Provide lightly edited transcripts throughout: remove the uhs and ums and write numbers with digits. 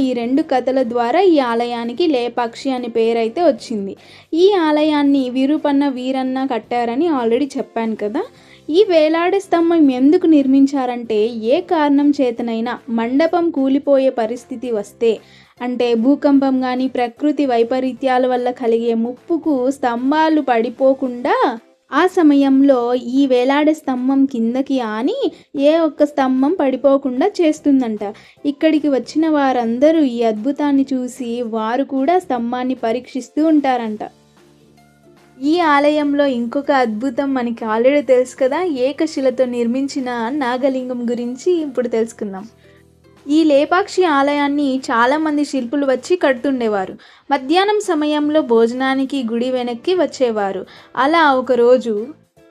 ఈ 2 కథల ద్వారా ఈ ఆలయానికి లేపాక్షి అనే పేరైతే వచ్చింది. ఈ ఆలయాన్ని విరూపన్న వీరన్న కట్టారని ఆల్రెడీ చెప్పాను కదా! ఈ వేలాడే స్తంభం ఎందుకు నిర్మించారంటే, ఏ కారణం చేతనైనా మండపం కూలిపోయే పరిస్థితి వస్తే, అంటే భూకంపం కానీ ప్రకృతి వైపరీత్యాల వల్ల కలిగే ముప్పుకు స్తంభాలు పడిపోకుండా ఆ సమయంలో ఈ వేలాడే స్తంభం కిందకి ఆని ఏ ఒక్క స్తంభం పడిపోకుండా చేస్తుందంట. ఇక్కడికి వచ్చిన వారందరూ ఈ అద్భుతాన్ని చూసి వారు కూడా స్తంభాన్ని పరీక్షిస్తూ ఉంటారంట. ఈ ఆలయంలో ఇంకొక అద్భుతం మనకి ఆల్రెడీ తెలుసు కదా, ఏకశిలతో నిర్మించిన నాగలింగం గురించి ఇప్పుడు తెలుసుకుందాం. ఈ లేపాక్షి ఆలయాన్ని చాలామంది శిల్పులు వచ్చి కడుతుండేవారు. మధ్యాహ్నం సమయంలో భోజనానికి గుడి వెనక్కి వచ్చేవారు. అలా ఒకరోజు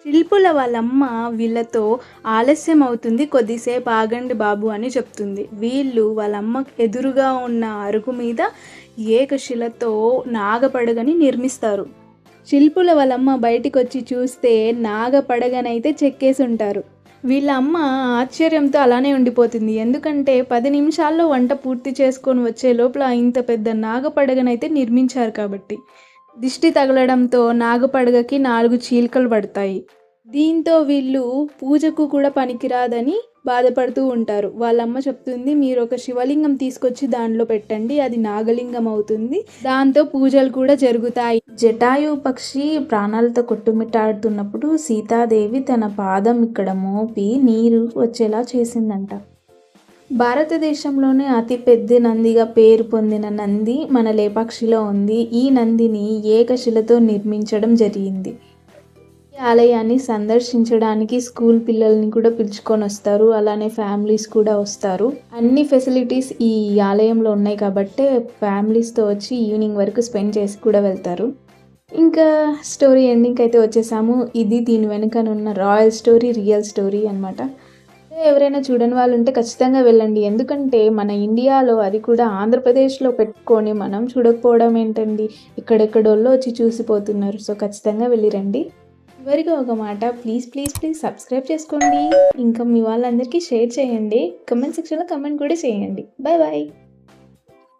శిల్పుల వాళ్ళమ్మ వీళ్ళతో ఆలస్యం అవుతుంది, కొద్దిసేపు ఆగండి బాబు అని చెప్తుంది. వీళ్ళు వాళ్ళమ్మ ఎదురుగా ఉన్న అరుగు మీద ఏకశిలతో నాగపడగని నిర్మిస్తారు. శిల్పుల వాళ్ళమ్మ బయటికి వచ్చి చూస్తే నాగపడగనైతే చెక్కేసి ఉంటారు. వీళ్ళ అమ్మ ఆశ్చర్యంతో అలానే ఉండిపోతుంది. ఎందుకంటే 10 నిమిషాల్లో వంట పూర్తి చేసుకొని వచ్చే లోపల ఇంత పెద్ద నాగపడగనైతే నిర్మించారు కాబట్టి. దిష్టి తగలడంతో నాగపడగకి 4 చీలికలు పడతాయి. దీంతో వీళ్ళు పూజకు కూడా పనికిరాదని బాధపడుతూ ఉంటారు. వాళ్ళమ్మ చెప్తుంది, మీరు ఒక శివలింగం తీసుకొచ్చి దానిలో పెట్టండి, అది నాగలింగం అవుతుంది, దాంతో పూజలు కూడా జరుగుతాయి. జటాయు పక్షి ప్రాణాలతో కొట్టుమిట్టాడుతున్నప్పుడు సీతాదేవి తన పాదం ఇక్కడ మోపి నీరు వచ్చేలా చేసిందంట. భారతదేశంలోనే అతిపెద్ద నందిగా పేరు పొందిన నంది మన లేపాక్షిలో ఉంది. ఈ నందిని ఏకశిలతో నిర్మించడం జరిగింది. ఈ ఆలయాన్ని సందర్శించడానికి స్కూల్ పిల్లల్ని కూడా పిలుచుకొని వస్తారు, అలానే ఫ్యామిలీస్ కూడా వస్తారు. అన్ని ఫెసిలిటీస్ ఈ ఆలయంలో ఉన్నాయి కాబట్టి ఫ్యామిలీస్తో వచ్చి ఈవినింగ్ వరకు స్పెండ్ చేసి కూడా వెళ్తారు. ఇంకా స్టోరీ ఎండింగ్కి అయితే వచ్చేసాము. ఇది దీని వెనుకనున్న రాయల్ స్టోరీ, రియల్ స్టోరీ అనమాట. ఎవరైనా చూడని వాళ్ళు ఉంటే ఖచ్చితంగా వెళ్ళండి. ఎందుకంటే మన ఇండియాలో, అది కూడా ఆంధ్రప్రదేశ్లో పెట్టుకొని మనం చూడకపోవడం ఏంటండి, ఎక్కడెక్కడోళ్ళు వచ్చి చూసిపోతున్నారు. సో ఖచ్చితంగా వెళ్ళిరండి. చివరిగా ఒక మాట, ప్లీజ్ సబ్స్క్రైబ్ చేసుకోండి. ఇంకా మీ వాళ్ళందరికీ షేర్ చేయండి. కమెంట్ సెక్షన్లో కమెంట్ కూడా చేయండి. బాయ్.